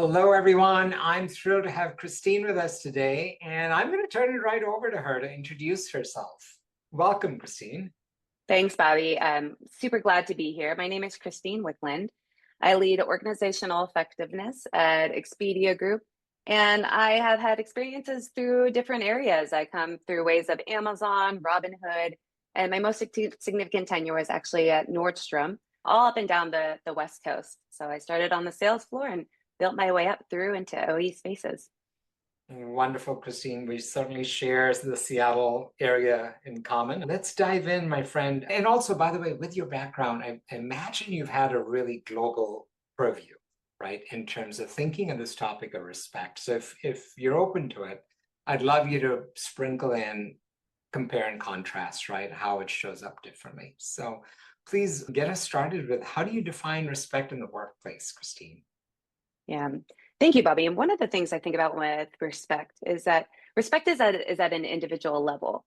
Hello, everyone. I'm thrilled to have Christine with us today, and I'm going to turn it right over to her to introduce herself. Welcome, Christine. Thanks, Bobby. I'm super glad to be here. My name is Christine Wickland. I lead organizational effectiveness at Expedia Group, and I have had experiences through different areas. I come through ways of Amazon, Robinhood, and my most significant tenure was actually at Nordstrom, all up and down the West Coast. So I started on the sales floor and built my way up through into OE spaces. Wonderful, Christine. We certainly share the Seattle area in common. Let's dive in, my friend. And also, by the way, with your background, I imagine you've had a really global purview, right, in terms of thinking of this topic of respect. So if you're open to it, I'd love you to sprinkle in compare and contrast, right, how it shows up differently. So please get us started with how do you define respect in the workplace, Christine? Yeah. Thank you, Bobby. And one of the things I think about with respect is that respect is at an individual level.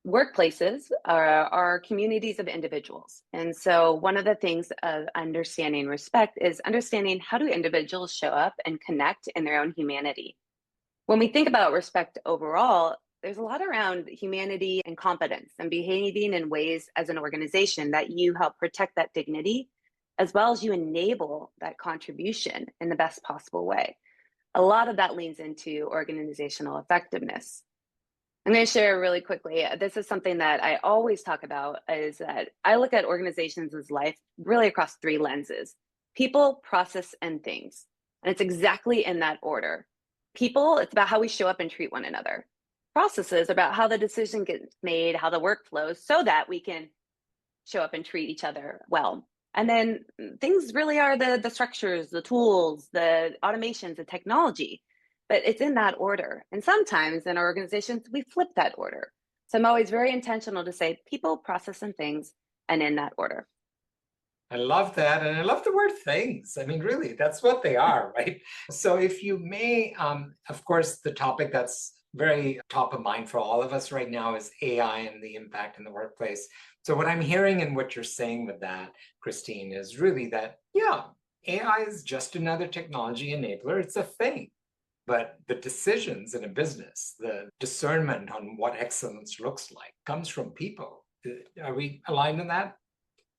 Workplaces are communities of individuals. And so one of the things of understanding respect is understanding how do individuals show up and connect in their own humanity. When we think about respect overall, there's a lot around humanity and competence and behaving in ways as an organization that you help protect that dignity as well as you enable that contribution in the best possible way. A lot of that leans into organizational effectiveness. I'm going to share really quickly. This is something that I always talk about is that I look at organizations as life really across three lenses: people, process, and things. And it's exactly in that order. People, it's about how we show up and treat one another. Processes about how the decision gets made, how the work flows, so that we can show up and treat each other well. And then things really are the structures, the tools, the automations, the technology, but it's in that order. And sometimes in our organizations, we flip that order. So I'm always very intentional to say people, process, and things, and in that order. I love that. And I love the word things. I mean, really, that's what they are, right? So, if you may, of course, the topic that's very top of mind for all of us right now is AI and the impact in the workplace. So, what I'm hearing and what you're saying with that, Christine, is really that, yeah, AI is just another technology enabler. It's a thing. But the decisions in a business, the discernment on what excellence looks like comes from people. Are we aligned on that?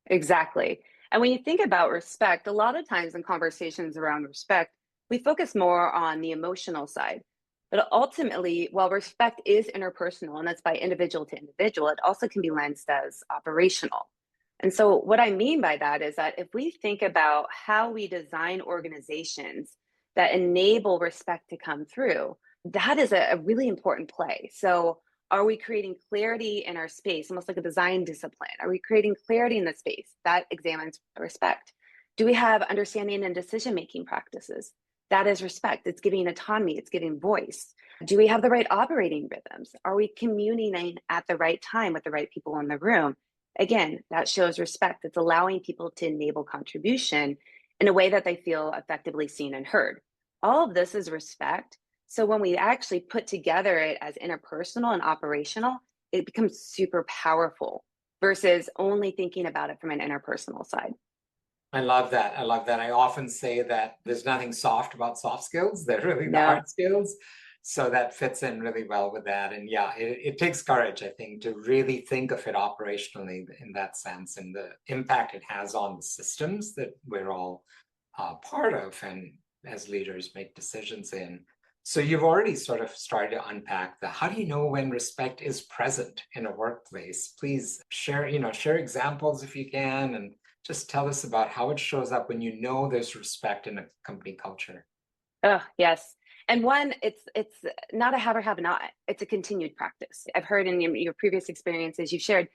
Exactly. And when you think about respect, a lot of times in conversations around respect, we focus more on the emotional side. But ultimately, while respect is interpersonal, and that's by individual to individual, it also can be lensed as operational. And so, what I mean by that is that if we think about how we design organizations that enable respect to come through, that is a really important play. So, are we creating clarity in our space, almost like a design discipline? Are we creating clarity in the space? That examines respect. Do we have understanding and decision making practices? That is respect. It's giving autonomy, it's giving voice. Do we have the right operating rhythms? Are we communicating at the right time with the right people in the room? Again, that shows respect. It's allowing people to enable contribution in a way that they feel effectively seen and heard. All of this is respect. So when we actually put together it as interpersonal and operational, it becomes super powerful versus only thinking about it from an interpersonal side. I love that. I love that. I often say that there's nothing soft about soft skills. They're really the No, hard skills. So that fits in really well with that. And yeah, it takes courage, I think, to really think of it operationally in that sense and the impact it has on the systems that we're all part of and as leaders make decisions in. So you've already sort of started to unpack the how do you know when respect is present in a workplace? Please share, share examples if you can, and just tell us about how it shows up when you know there's respect in a company culture. oh yes. And one, it's not a have or have not. It's a continued practice. I've heard in your previous experiences you shared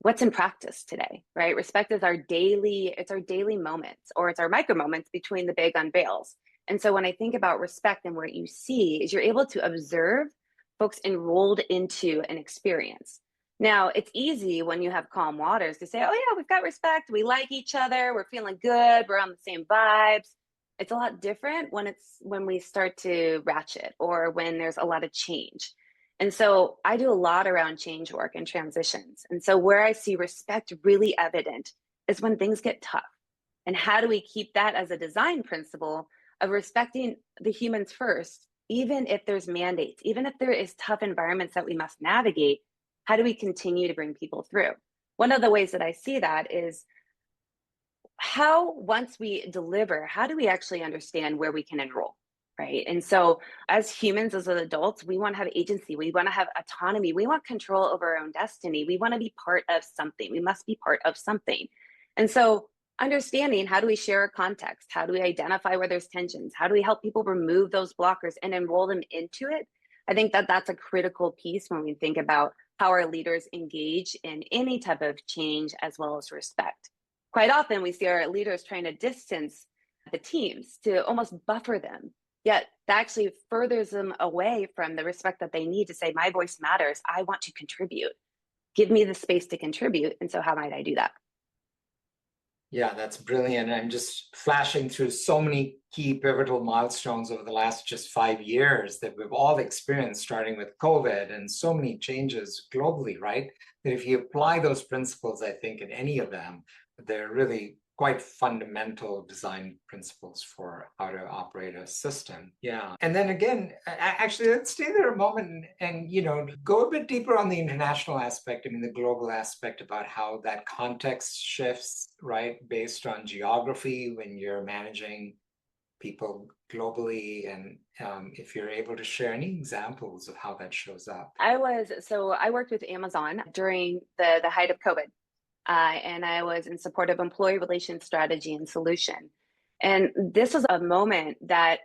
what's in practice today, right? Respect is it's our daily moments, or it's our micro moments between the big unveils. And so when I think about respect and what you see is you're able to observe folks enrolled into an experience. Now, it's easy when you have calm waters to say, oh yeah, we've got respect, we like each other, we're feeling good, we're on the same vibes. It's a lot different when we start to ratchet or when there's a lot of change. And so I do a lot around change work and transitions. And so where I see respect really evident is when things get tough. And how do we keep that as a design principle of respecting the humans first, even if there's mandates, even if there is tough environments that we must navigate, how do we continue to bring people through? One of the ways that I see that is how, once we deliver, how do we actually understand where we can enroll? Right. And so, as humans, as adults, we want to have agency. We want to have autonomy. We want control over our own destiny. We want to be part of something. We must be part of something. And so, understanding how do we share our context? How do we identify where there's tensions? How do we help people remove those blockers and enroll them into it? I think that that's a critical piece when we think about how our leaders engage in any type of change as well as respect. Quite often, we see our leaders trying to distance the teams to almost buffer them. Yet that actually furthers them away from the respect that they need to say, my voice matters. I want to contribute. Give me the space to contribute. And so how might I do that? Yeah, that's brilliant. I'm just flashing through so many key pivotal milestones over the last just 5 years that we've all experienced, starting with COVID and so many changes globally, right? That if you apply those principles, I think, in any of them, they're really quite fundamental design principles for how to operate a system. Yeah. And then again, actually, let's stay there a moment and, go a bit deeper on the international aspect, I mean, the global aspect about how that context shifts, right, based on geography when you're managing people globally, and if you're able to share any examples of how that shows up. I worked with Amazon during the height of COVID. And I was in support of employee relations strategy and solution. And this was a moment that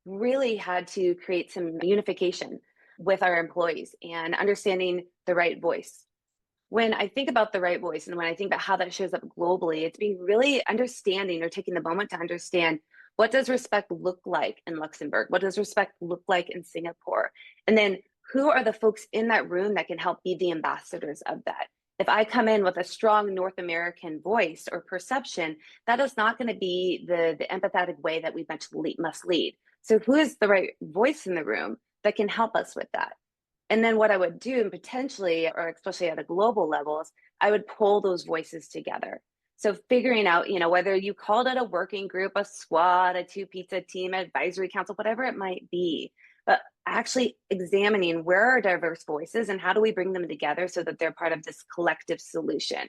really had to create some unification with our employees and understanding the right voice. When I think about the right voice and when I think about how that shows up globally, it's being really understanding or taking the moment to understand, what does respect look like in Luxembourg? What does respect look like in Singapore? And then who are the folks in that room that can help be the ambassadors of that? If I come in with a strong North American voice or perception, that is not going to be the empathetic way that we must lead. So who is the right voice in the room that can help us with that? And then what I would do, and potentially, or especially at a global level, is I would pull those voices together. So figuring out, whether you called it a working group, a squad, a two pizza team, advisory council, whatever it might be, but actually examining where are diverse voices and how do we bring them together so that they're part of this collective solution.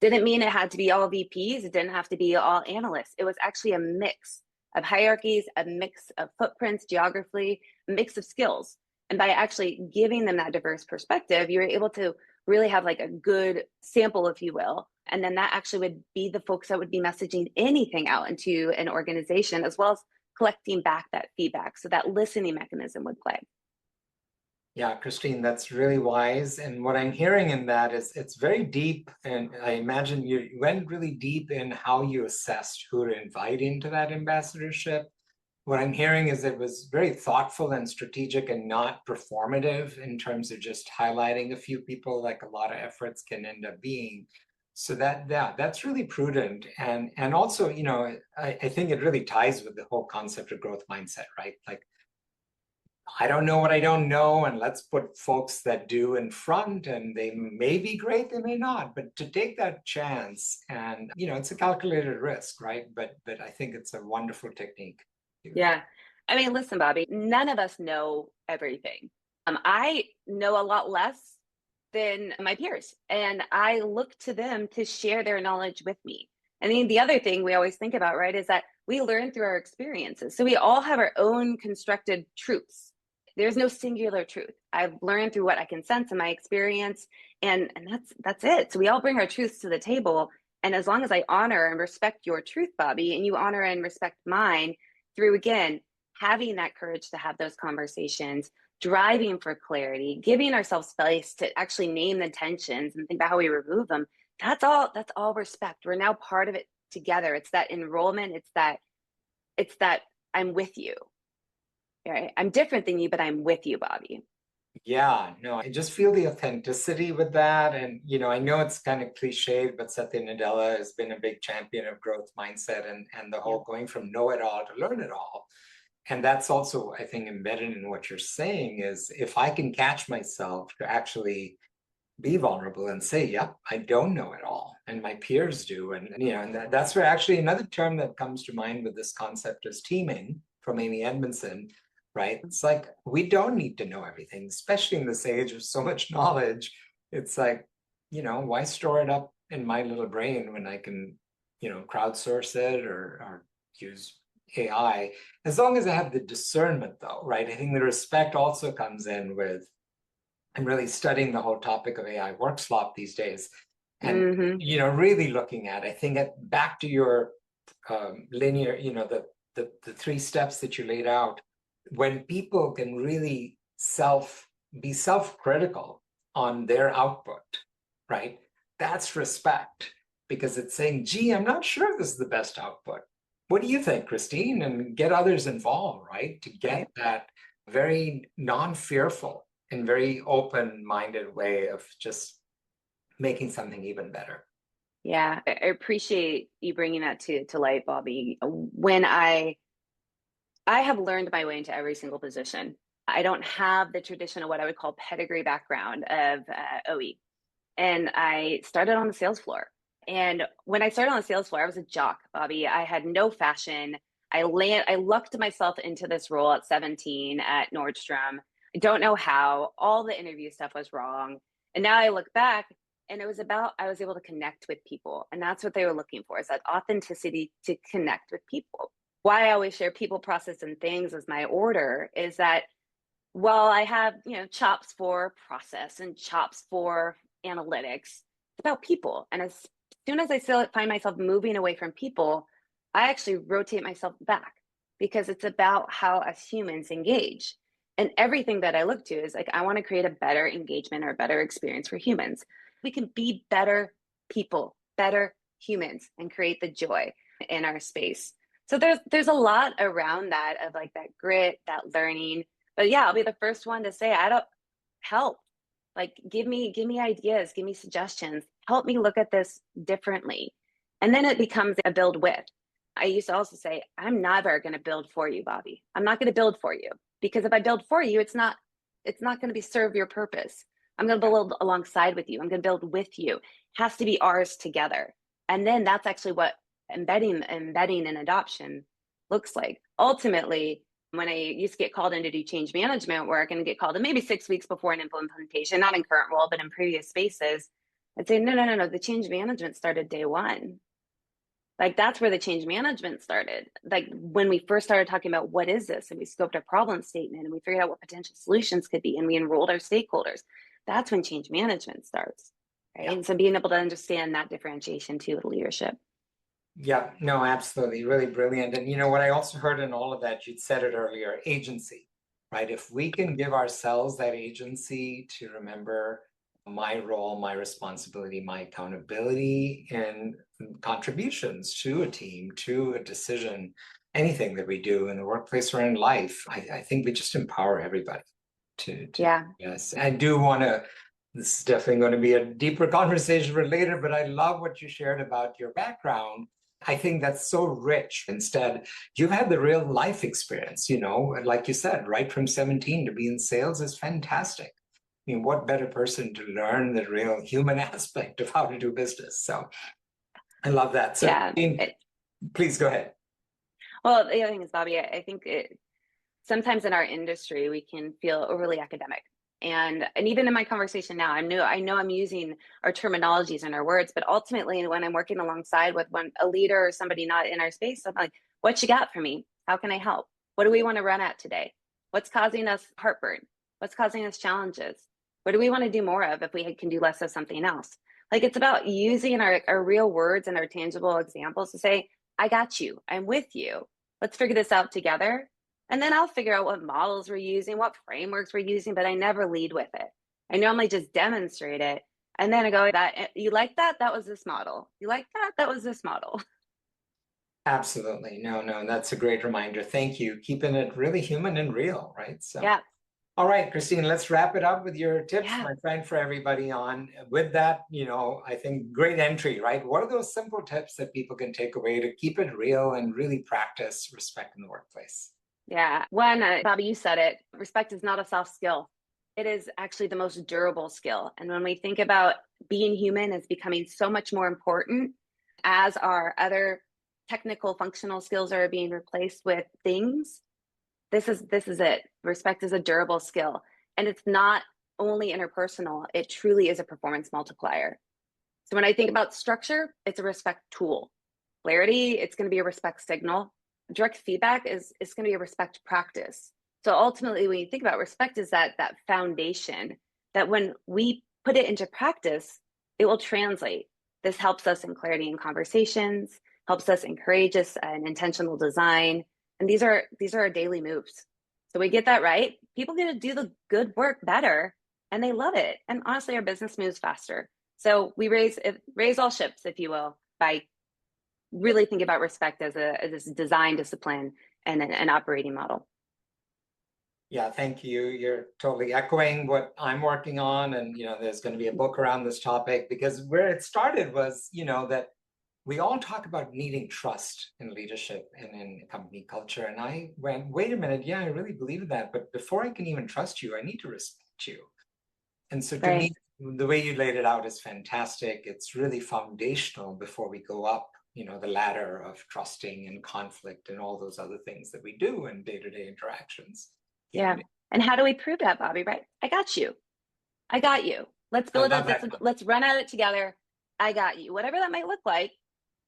Didn't mean it had to be all VPs. It didn't have to be all analysts. It was actually a mix of hierarchies, a mix of footprints, geography, a mix of skills. And by actually giving them that diverse perspective, you're able to really have like a good sample, if you will. And then that actually would be the folks that would be messaging anything out into an organization, as well as collecting back that feedback. So that listening mechanism would play. Yeah, Christine, that's really wise. And what I'm hearing in that is it's very deep. And I imagine you went really deep in how you assessed who to invite into that ambassadorship. What I'm hearing is it was very thoughtful and strategic and not performative in terms of just highlighting a few people like a lot of efforts can end up being. So that's really prudent. And also, I think it really ties with the whole concept of growth mindset, right? Like, I don't know what I don't know, and let's put folks that do in front, and they may be great, they may not, but to take that chance, and it's a calculated risk, right? But I think it's a wonderful technique. Yeah. I mean, listen, Bobby, none of us know everything. I know a lot less than my peers, and I look to them to share their knowledge with me. I mean, the other thing we always think about, right, is that we learn through our experiences. So we all have our own constructed truths. There's no singular truth. I've learned through what I can sense in my experience, and that's it. So we all bring our truths to the table. And as long as I honor and respect your truth, Bobby, and you honor and respect mine, through again having that courage to have those conversations, driving for clarity, giving ourselves space to actually name the tensions and think about how we remove them. That's all respect. We're now part of it together. It's that enrollment. It's that I'm with you. Right? I'm different than you, but I'm with you, Bobby. Yeah, no, I just feel the authenticity with that. And, I know it's kind of cliched, but Satya Nadella has been a big champion of growth mindset and the whole going from know it all to learn it all. And that's also, I think, embedded in what you're saying is if I can catch myself to actually be vulnerable and say, yep, I don't know it all. And my peers do. And that's where actually another term that comes to mind with this concept is teaming from Amy Edmondson, right? It's like, we don't need to know everything, especially in this age of so much knowledge. It's like, why store it up in my little brain when I can, crowdsource it or use AI, as long as I have the discernment though, right? I think the respect also comes in with I'm really studying the whole topic of AI work slop these days. And, Hmm. really looking at, I think back to your linear, the three steps that you laid out, when people can really be self-critical on their output, right? That's respect because it's saying, gee, I'm not sure this is the best output. What do you think, Christine? And get others involved, right? To get that very non-fearful and very open-minded way of just making something even better. Yeah, I appreciate you bringing that to light, Bobby. When I have learned my way into every single position. I don't have the traditional what I would call pedigree background of OE, and I started on the sales floor. And when I started on the sales floor, I was a jock, Bobby. I had no fashion. I lucked myself into this role at 17 at Nordstrom. I don't know how. All the interview stuff was wrong. And now I look back and it was about I was able to connect with people. And that's what they were looking for, is that authenticity to connect with people. Why I always share people, process, and things as my order is that while I have, chops for process and chops for analytics, it's about people. And as soon as I still find myself moving away from people, I actually rotate myself back because it's about how as humans engage. And everything that I look to is like, I want to create a better engagement or a better experience for humans. We can be better people, better humans, and create the joy in our space. So there's a lot around that of like that grit, that learning. But yeah, I'll be the first one to say I don't help. Like give me ideas, give me suggestions, help me look at this differently. And then it becomes a build with. I used to also say, I'm never going to build for you, Bobby. I'm not going to build for you because if I build for you, it's not going to be serve your purpose. I'm going to build alongside with you. I'm going to build with you. It has to be ours together. And then that's actually what embedding and adoption looks like. Ultimately, when I used to get called in to do change management work and get called in maybe 6 weeks before an implementation, not in current role, but in previous spaces, I'd say, no, no, no, no. The change management started day one. Like that's where the change management started. Like when we first started talking about what is this, and we scoped our problem statement and we figured out what potential solutions could be, and we enrolled our stakeholders. That's when change management starts, right? Yeah. And so being able to understand that differentiation too with leadership. Yeah, no, absolutely. Really brilliant. And what I also heard in all of that, you'd said it earlier, agency, right? If we can give ourselves that agency to remember my role, my responsibility, my accountability, and contributions to a team, to a decision, anything that we do in the workplace or in life, I think we just empower everybody to Yeah. yes. I do want to this is definitely going to be a deeper conversation for later, but I love what you shared about your background. I think that's so rich. Instead, you've had the real life experience, like you said, right from 17 to be in sales is fantastic. I mean, what better person to learn the real human aspect of how to do business? So I love that. So, Yeah. please go ahead. Well, the other thing is, Bobby, I think sometimes in our industry we can feel overly academic. And even in my conversation now, I know I'm using our terminologies and our words, but ultimately when I'm working alongside with a leader or somebody not in our space, I'm like, what you got for me? How can I help? What do we want to run at today? What's causing us heartburn? What's causing us challenges? What do we want to do more of if we can do less of something else? Like it's about using our real words and our tangible examples to say, I got you. I'm with you. Let's figure this out together, and then I'll figure out what models we're using, what frameworks we're using, but I never lead with it. I normally just demonstrate it. And then I go, that you like that? That was this model. You like that? That was this model. Absolutely. No, no, that's a great reminder. Thank you. Keeping it really human and real, right? So. Yeah. All right, Christine, let's wrap it up with your tips, Yeah. my friend, for everybody on. With that, I think great entry, right? What are those simple tips that people can take away to keep it real and really practice respect in the workplace? Yeah. One, Bobby, you said it. Respect is not a soft skill. it is actually the most durable skill. And when we think about being human as becoming so much more important as our other technical functional skills are being replaced with things, this is it. Respect is a durable skill. And it's not only interpersonal, it truly is a performance multiplier. So when I think about structure, it's a respect tool. Clarity, it's going to be a respect signal. Direct feedback is going to be a respect practice. So ultimately, when you think about respect, is that foundation that when we put it into practice, it will translate. This helps us in clarity in conversations, helps us in courageous and intentional design. And these are our daily moves. So we get that right. People get to do the good work better and they love it. And honestly, our business moves faster. So we raise all ships, if you will, by really thinking about respect as a design discipline and an operating model. Yeah, thank you. You're totally echoing what I'm working on. And, there's going to be a book around this topic, because where it started was, that we all talk about needing trust in leadership and in company culture. And I went, wait a minute. Yeah, I really believe in that. But before I can even trust you, I need to respect you. And so to Right. me, the way you laid it out is fantastic. It's really foundational before we go up, the ladder of trusting and conflict and all those other things that we do in day-to-day interactions. Yeah. And how do we prove that, Bobby? Right? I got you. I got you. Let's I build love it. that. Let's run at it together. I got you. Whatever that might look like,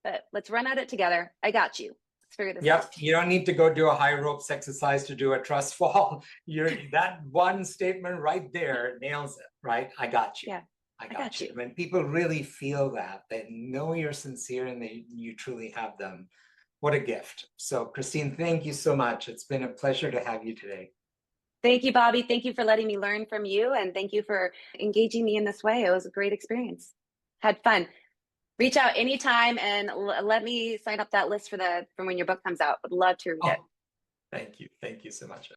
but let's run at it together. I got you. Let's figure this Yep. out. You don't need to go do a high ropes exercise to do a trust fall. That one statement right there nails it, right? I got you. Yeah. I I got got you. you. When people really feel that, they know you're sincere and you truly have them. What a gift. So, Christine, thank you so much. It's been a pleasure to have you today. Thank you, Bobby. Thank you for letting me learn from you. And thank you for engaging me in this way. It was a great experience. Had fun. Reach out anytime and let me sign up that list for when your book comes out. Would love to read it. Oh, thank you. Thank you so much.